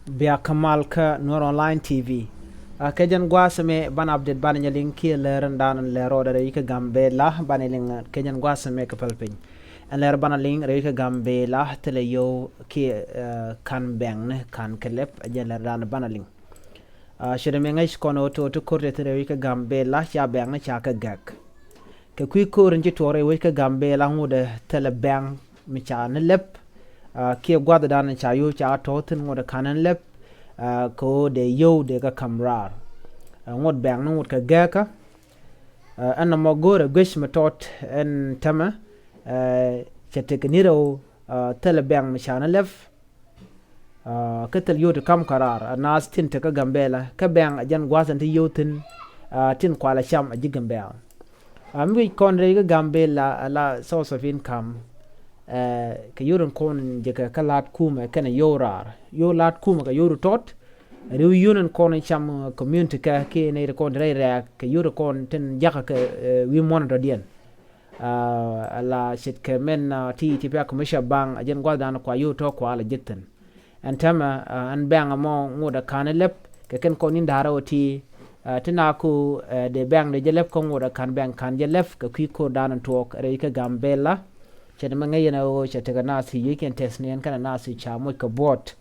Bia Kamal ka Nur Online TV. Kejan gua seme ban update ban nyaling ki leran dan lero dari ke gambe lah ban ling kejan gua seme ke palpin. En ler ban ling rei ke gambe lah tele yo ki kan beng ne kan kelep aja ler dan ban ling. Shede me ngai skono to korre tele rei ke gambe lah ya beng ne cha ka gak. Ke kui korin ji tore rei ke gambe lah ngode tele beng mi cha ne lep. Kia gwada dan cha yo cha totin ngode kanan lep ko de yo de ka kamrar ngod bang ngod ka gaka anna mogore gwish matot en tama chete kniro tele bang mishana lef ketel yo de kam karar nas tin te ka gambela ka bang ajan gwasan ti yo tin tin kwala sham aji gambela mi kon re ga gambela la source of income ka yoron kon je ka lat kuma kana yorar yo lat kuma ka yoru tot rew yunen kon cham community ka ke ne kon re ra ka yoru kon ten jaka ka wi mon do dien la sit ka men ti pa commercial bank ajen gwal dan kwa yo to kwa la jitten antama an bang mo ngoda kanelep ka ken kon indara oti tina ku de bang de jelep ko ngoda kan bang kan jelef ka ki ko dan tok re ka gambela chede mangai na o chete ka nasi yiken tesnien kana nasi cha mo ka bot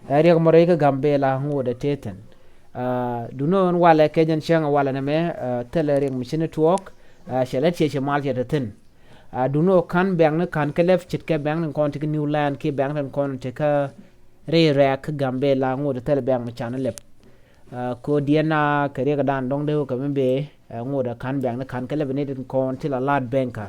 area mo re ka gambela ngode teten duno on wala kejen changa wala na me telering machine talk shelet che mal che ten duno kan bang ne kan kelef chit ke bang ne kon te new land ke bang ne kon te ka re ka gambela ngode tel bang machane lep ko diena kare ka dan dong de ka membe ngode kan bang ne kan kelef ne den kon til a lad banka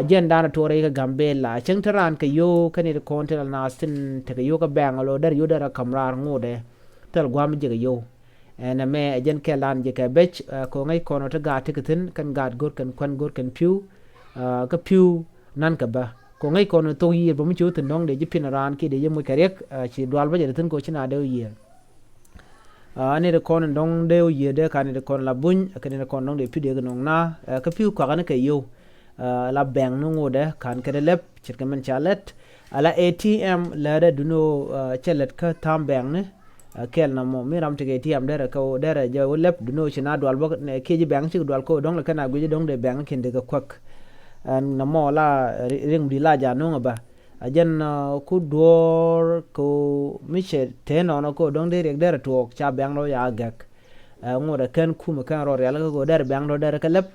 jen dana tore ka gambela chengtaran ka yo kani ko tel nastin te ka yo ka bang lo dar yo dar kamrar ngode tel gwam je ka yo ena me jen ke lan je ka bech ko ngai kono ta ga tiketin kan gad gor kan kwan gor kan piu ka piu nan ka ba ko ngai kono to yi bo mu chu tin dong de je pinaran ki de je mu karek chi dwal ba je tin ko china de yi ane de kono dong de yi de kan de kon la bun kan de kon dong de pi de nong na ka piu ka kan ka yo la bang no ngode kan kede lep chirkamen chalet ala ATM la da duno chalet ka tam bang ne kel na mo miram te ATM dere ko dere je lep duno china dwal bo keji bang chi dwal ko dong la kana guje dong de bang kende ka kwak na mo la ring di la ja no ba ajen ku dor ko miche te no ko dong de rek dere to cha bang no ya gak ngode kan kuma kan ro yala ko dere bang do dere ka lep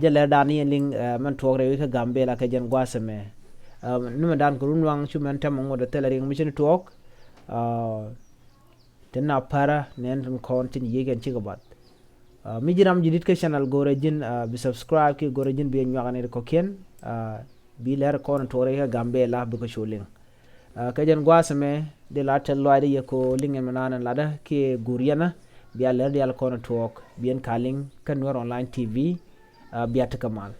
jele dani ling man togre ka gambela ka jen gwasame numa dan ko runwang chumen tam ngodo telering mission talk tenna para nen kon tin yegen ci gobat mi jiram jidit ka channel gore jin bi subscribe ki gore jin bi nyagane ko ken bi leer kon tore ka gambela bu ko sholing ka jen gwasame de la tel loide ko lingen manana lada ki guriana bi leer di al kon talk bien kaling kan Nur Online TV biata kamal